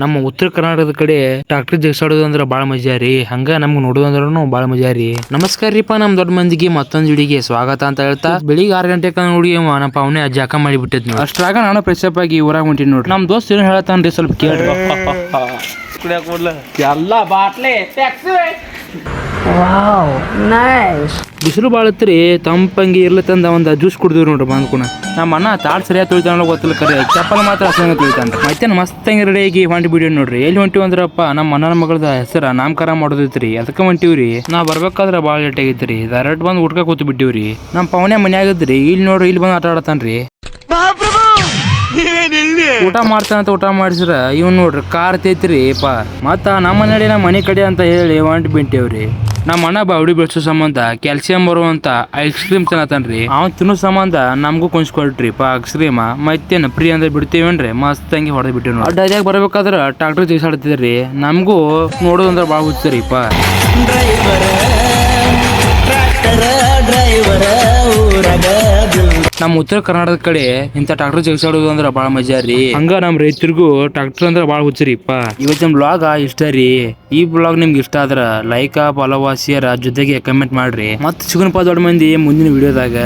ನಮ್ಮ ಉತ್ತರ ಕರ್ನಾಟಕದ ಕಡೆ ಟ್ರಾಕ್ಟರ್ ಜಗ್ಸಾಡೋದು ಅಂದ್ರ ಬಾಳ ಮಜಾ ರೀ. ಹಂಗ ನಮ್ಗ್ ನೋಡೋದಂದ್ರೂ ಬಾಳ ಮಜಾ ರೀ. ನಮಸ್ಕಾರ ರೀಪಾ, ನಮ್ ದೊಡ್ಡ ಮಂದಿಗೆ ಮತ್ತೊಂದ್ ವಿಡಿಯೋಗೆ ಸ್ವಾಗತ ಅಂತ ಹೇಳ್ತಾ, ಬೆಳಿಗ್ಗೆ 6 ಗಂಟೆಕ ನೋಡಿ ನಮ್ಮ ಪವನೆ ಜಾಕ ಮಾಡಿ ಬಿಟ್ಟಿದ್ ನೋಡಿ. ಅಷ್ಟ್ರಾಗ ನಾನು ಫ್ರೆಶಪ್ ಆಗಿ ಊರಾಗ ಹೊಂಟಿನಿ ನೋಡ್ರಿ. ನಮ್ ದೋಸ್ತ್ ಏನ್ ಹೇಳತ್ತಾನ್ರಿ ಸ್ವಲ್ಪ ಕೇಳ್ರಿ. ಎಲ್ಲ ಬಾಟ್ಲೆ ಬಿಸಿಲು ಬಾಳ ಇತ್ರಿ, ತಂಪಂಗಿ ಇರ್ಲತ್ತಂದ ಒಂದ್ ಜ್ಯೂಸ್ ಕುಡ್ದಿವ್ ನೋಡ್ರಿ ಬಂದ್ಕುಣ. ನಮ್ಮ ಅಣ್ಣ ತಾಟ್ ಸರಿಯಾಗಿ ತೊಳಿತಾನ ಗೊತ್ತಿಲ್ಲ, ಕರೆ ಚಪ್ಪಲ್ ಮಾತ್ರ ಹಸಂಗ ತೊಳಿತಾನ್ರಿ. ಮತ್ತೆ ಮಸ್ತಂಗಿ ರೆಡಿ ಆಗಿ ಹೊಂಟಿ ಬಿಡಿ ನೋಡ್ರಿ. ಎಲ್ಲಿ ಹೊಂಟಿವಿ ಅಂದ್ರಪ್ಪ, ನಮ್ಮ ಅಣ್ಣನ ಮಗಳದ ಹೆಸರ ನಾಮಕರಣ ಮಾಡೋದೈತ್ರಿ, ಅದಕ್ಕೆ ಹೊಂಟಿವ್ರಿ. ನಾವ್ ಬರ್ಬೇಕಾದ್ರ ಬಾಳ ಲೇಟ್ ಆಗೈತ್ರಿ. ಡೈರೆಕ್ಟ್ ಬಂದ್ ಊಟಕ ಕೂತ್ ಬಿಟ್ಟಿವ್ರಿ. ನಮ್ ಪವನೆ ಮನ್ಯಾಗದ್ರಿ, ಇಲ್ಲಿ ನೋಡ್ರಿ ಇಲ್ಲಿ ಬಂದ್ ಆಟ ಆಡತಾನ್ರಿ. ಊಟ ಮಾಡ್ತಾನಂತ ಊಟ ಮಾಡಿಸ್ರ ಇವ್ ನೋಡ್ರಿ ಕಾರ್ ತೈತ್ರಿ ಪಾ. ಮತ್ತ ನಮ್ಮ ಮನೆ ಕಡೆ ಅಂತ ಹೇಳಿ ಹೊಂಟಿ ಬಿಂಟೇವ್ರಿ. ನಮ್ಮ ಅಣ್ಣ ಬಾವಡಿ ಬೆಳೆಸೋ ಸಂಬಂಧ ಕ್ಯಾಲ್ಸಿಯಂ ಬರುವಂತ ಐಸ್ ಕ್ರೀಮ್ ತಿನ್ನತಾನ್ರಿ. ಅವ್ನ್ ತಿನ್ನೋ ಸಂಬಂಧ ನಮಗೂ ಕೊಂಚ್ಕೊಳ್ರಿ ಪಾ ಐಸ್ ಕ್ರೀಮ್. ಮತ್ತೇನ್ ಫ್ರೀ ಅಂತ ಬಿಡ್ತೀವೇನ್ರಿ, ಮಸ್ತ್ ಹಂಗಿ ಹೊಡೆದ್ ಬಿಟ್ಟಿವ್. ಅಡ್ಡಾದ್ಯಾಗ ಬರ್ಬೇಕಾದ್ರ ಟ್ರಾಕ್ಟರ್ ತಿರ್ಸಾಡ್ತಿದ್ರಿ. ನಮಗೂ ನೋಡೋದಂದ್ರ ಬಾಳ ಹುಚ್ಚರಿ ಪಾ. ನಮ್ಮ ಉತ್ತರ ಕರ್ನಾಟಕದ ಕಡೆ ಇಂತ ಟ್ರಾಕ್ಟರ್ ಜಗ್ಸಾಡೋದು ಅಂದ್ರ ಬಾಳ ಮಜಾ ರೀ. ಹಂಗ ನಮ್ ರೈತರಿಗೂ ಟ್ರಾಕ್ಟರ್ ಅಂದ್ರ ಬಾಳ ಹುಚ್ಚರಿಪ್ಪ. ಇವತ್ತಿನ ಬ್ಲಾಗ್ ಇಷ್ಟ ರೀ. ಈ ಬ್ಲಾಗ್ ನಿಮ್ಗೆ ಇಷ್ಟ ಆದ್ರ ಲೈಕ್, ಫಾಲೋ, ಶೇರ್ ಜೊತೆಗೆ ಕಮೆಂಟ್ ಮಾಡ್ರಿ. ಮತ್ ಸಿಗುನಪ್ಪ ದೊಡ್ಡ ಮಂದಿ ಮುಂದಿನ ವಿಡಿಯೋದಾಗ.